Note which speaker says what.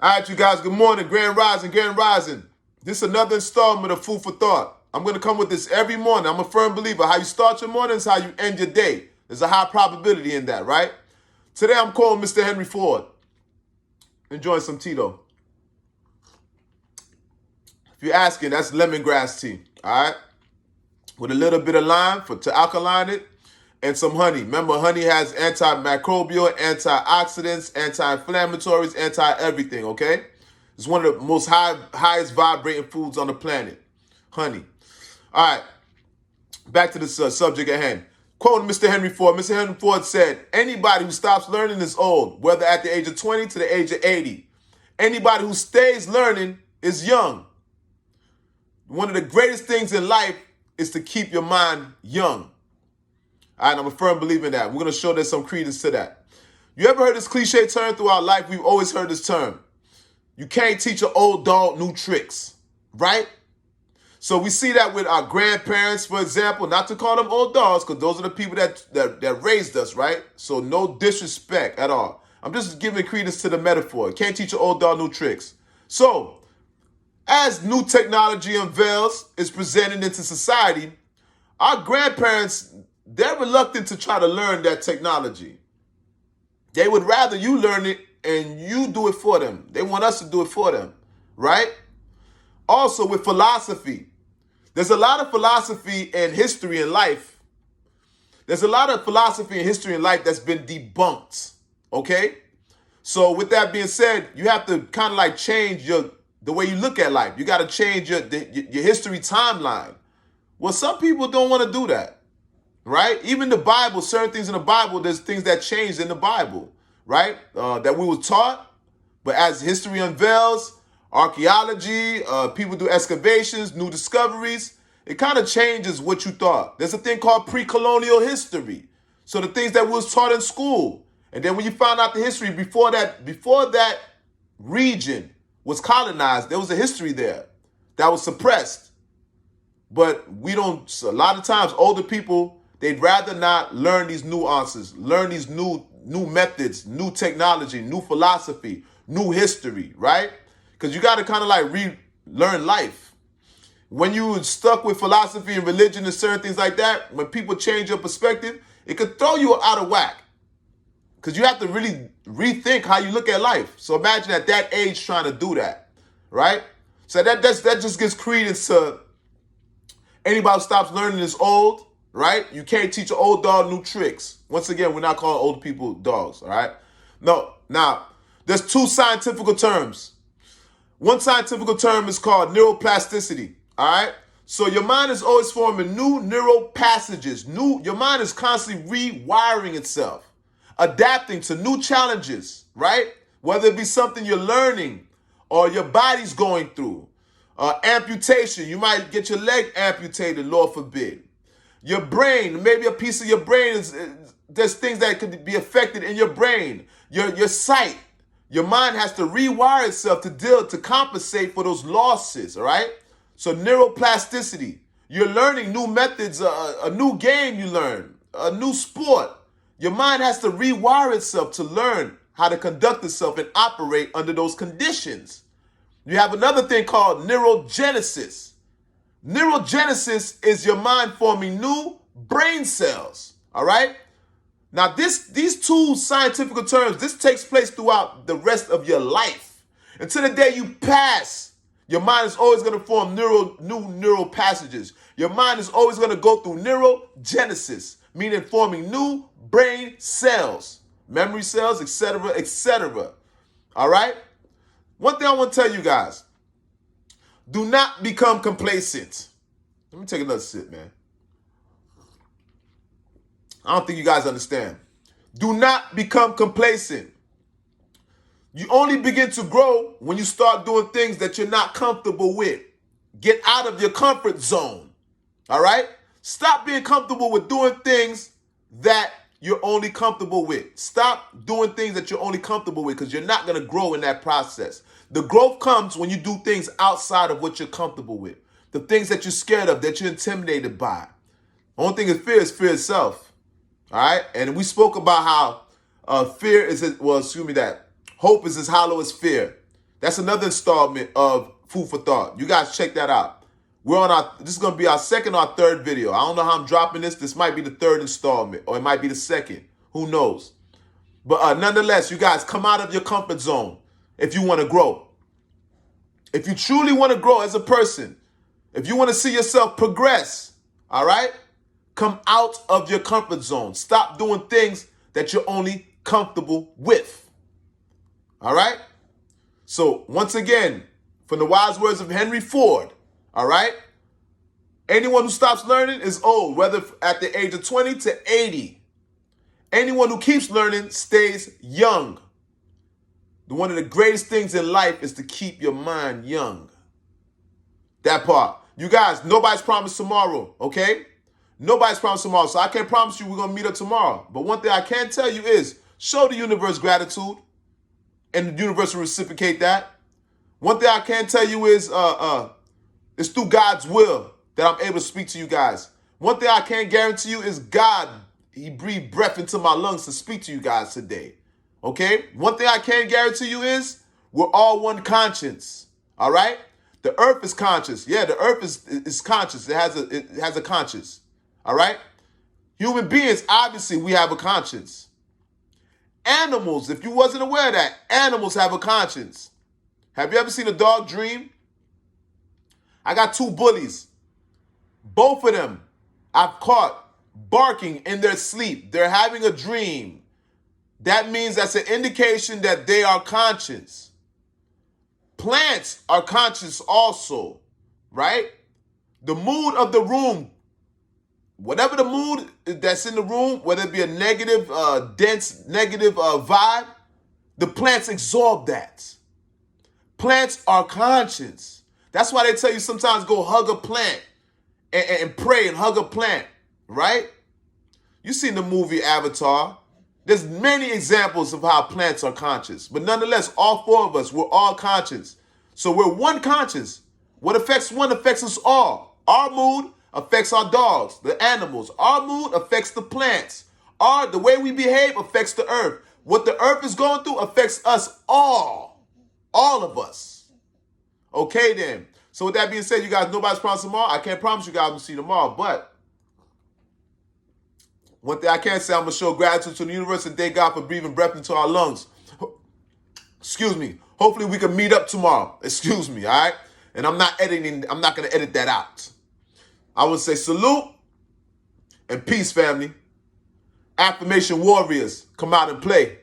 Speaker 1: All right, you guys, good morning. Grand Rising, Grand Rising. This is another installment of Food for Thought. I'm going to come with this every morning. I'm a firm believer. How you start your morning is how you end your day. There's a high probability in that, right? Today, I'm calling Mr. Henry Ford. Enjoying some tea, though. If you're asking, that's lemongrass tea, all right? With a little bit of lime to alkaline it and some honey. Remember, honey has antimicrobial, antioxidants, anti-inflammatories, anti-everything, okay? It's one of the most highest vibrating foods on the planet, honey. All right, back to the subject at hand. Quoting Mr. Henry Ford, Mr. Henry Ford said, anybody who stops learning is old, whether at the age of 20 to the age of 80. Anybody who stays learning is young. One of the greatest things in life is to keep your mind young. All right, I'm a firm believer in that. We're going to show there's some credence to that. You ever heard this cliche term throughout life? We've always heard this term. You can't teach an old dog new tricks, right? So we see that with our grandparents, for example, not to call them old dogs, because those are the people that raised us, right? So no disrespect at all. I'm just giving credence to the metaphor. You can't teach an old dog new tricks. So as new technology unveils, is presented into society, our grandparents, they're reluctant to try to learn that technology. They would rather you learn it and you do it for them. They want us to do it for them, right? Also with philosophy, there's a lot of philosophy and history in life. There's a lot of philosophy and history in life that's been debunked, okay? So with that being said, you have to kind of like change the way you look at life. You got to change your history timeline. Well, some people don't want to do that, right? Even the Bible, certain things in the Bible, there's things that changed in the Bible, right? That we were taught, but as history unveils, archaeology, people do excavations, new discoveries, it kind of changes what you thought. There's a thing called pre-colonial history. So the things that was taught in school, and then when you find out the history before that region was colonized, there was a history there that was suppressed. But a lot of times older people, they'd rather not learn these nuances, learn these new methods, new technology, new philosophy, new history, right? Because you got to kind of like relearn life. When you're stuck with philosophy and religion and certain things like that, when people change your perspective, it could throw you out of whack. Because you have to really rethink how you look at life. So imagine at that age trying to do that, right? So that just gives credence to anybody who stops learning is old, right? You can't teach an old dog new tricks. Once again, we're not calling old people dogs, all right? No. Now, there's two scientific terms. One scientific term is called neuroplasticity, all right? So your mind is always forming new neural passages. Your mind is constantly rewiring itself, adapting to new challenges, right? Whether it be something you're learning or your body's going through. Amputation, you might get your leg amputated, Lord forbid. Your brain, maybe a piece of your brain, there's things that could be affected in your brain. Your sight, your mind has to rewire itself to compensate for those losses, all right? So neuroplasticity, you're learning new methods, a new game you learn, a new sport. Your mind has to rewire itself to learn how to conduct itself and operate under those conditions. You have another thing called neurogenesis. Neurogenesis is your mind forming new brain cells, all right? Now, these two scientific terms, this takes place throughout the rest of your life. Until the day you pass, your mind is always going to form new neural passages. Your mind is always going to go through neurogenesis, meaning forming new brain cells, memory cells, etc., etc. All right? One thing I want to tell you guys, do not become complacent. Let me take another sip, man. I don't think you guys understand. Do not become complacent. You only begin to grow when you start doing things that you're not comfortable with. Get out of your comfort zone. All right? Stop being comfortable with doing things that you're only comfortable with. Stop doing things that you're only comfortable with because you're not going to grow in that process. The growth comes when you do things outside of what you're comfortable with. The things that you're scared of, that you're intimidated by. Only thing is fear itself. All right? And we spoke about how hope is as hollow as fear. That's another installment of Food for Thought. You guys check that out. This is going to be our second or third video. I don't know how I'm dropping this. This might be the third installment, or it might be the second. Who knows? But nonetheless, you guys come out of your comfort zone if you want to grow. If you truly want to grow as a person, if you want to see yourself progress, all right? Come out of your comfort zone. Stop doing things that you're only comfortable with. All right? So once again, from the wise words of Henry Ford, all right? Anyone who stops learning is old, whether at the age of 20 to 80. Anyone who keeps learning stays young. One of the greatest things in life is to keep your mind young. That part. You guys, nobody's promised tomorrow, okay? Nobody's promised tomorrow, so I can't promise you we're going to meet up tomorrow. But one thing I can tell you is show the universe gratitude, and the universe will reciprocate that. One thing I can tell you is it's through God's will that I'm able to speak to you guys. One thing I can guarantee you is God, he breathed breath into my lungs to speak to you guys today. Okay? One thing I can guarantee you is we're all one conscience. All right? The earth is conscious. Yeah, the earth is conscious. It has a conscience. All right? Human beings, obviously, we have a conscience. Animals, if you wasn't aware of that, animals have a conscience. Have you ever seen a dog dream? I got two bullies. Both of them I've caught barking in their sleep. They're having a dream. That means that's an indication that they are conscious. Plants are conscious also, right? The mood of the room, whatever the mood that's in the room, whether it be a negative, dense, negative vibe, the plants absorb that. Plants are conscious. That's why they tell you sometimes go hug a plant and pray and hug a plant, right? You seen the movie Avatar. There's many examples of how plants are conscious. But nonetheless, all four of us, we're all conscious. So we're one conscious. What affects one affects us all. Our mood affects our dogs, the animals. Our mood affects the plants. The way we behave affects the earth. What the earth is going through affects us all. All of us. Okay then. So with that being said, you guys, nobody's promised tomorrow. I can't promise you guys we'll see you tomorrow, but one thing I can say, I'm going to show gratitude to the universe and thank God for breathing breath into our lungs. Excuse me. Hopefully we can meet up tomorrow. Excuse me, all right? And I'm not going to edit that out. I would say salute and peace, family. Affirmation warriors, come out and play.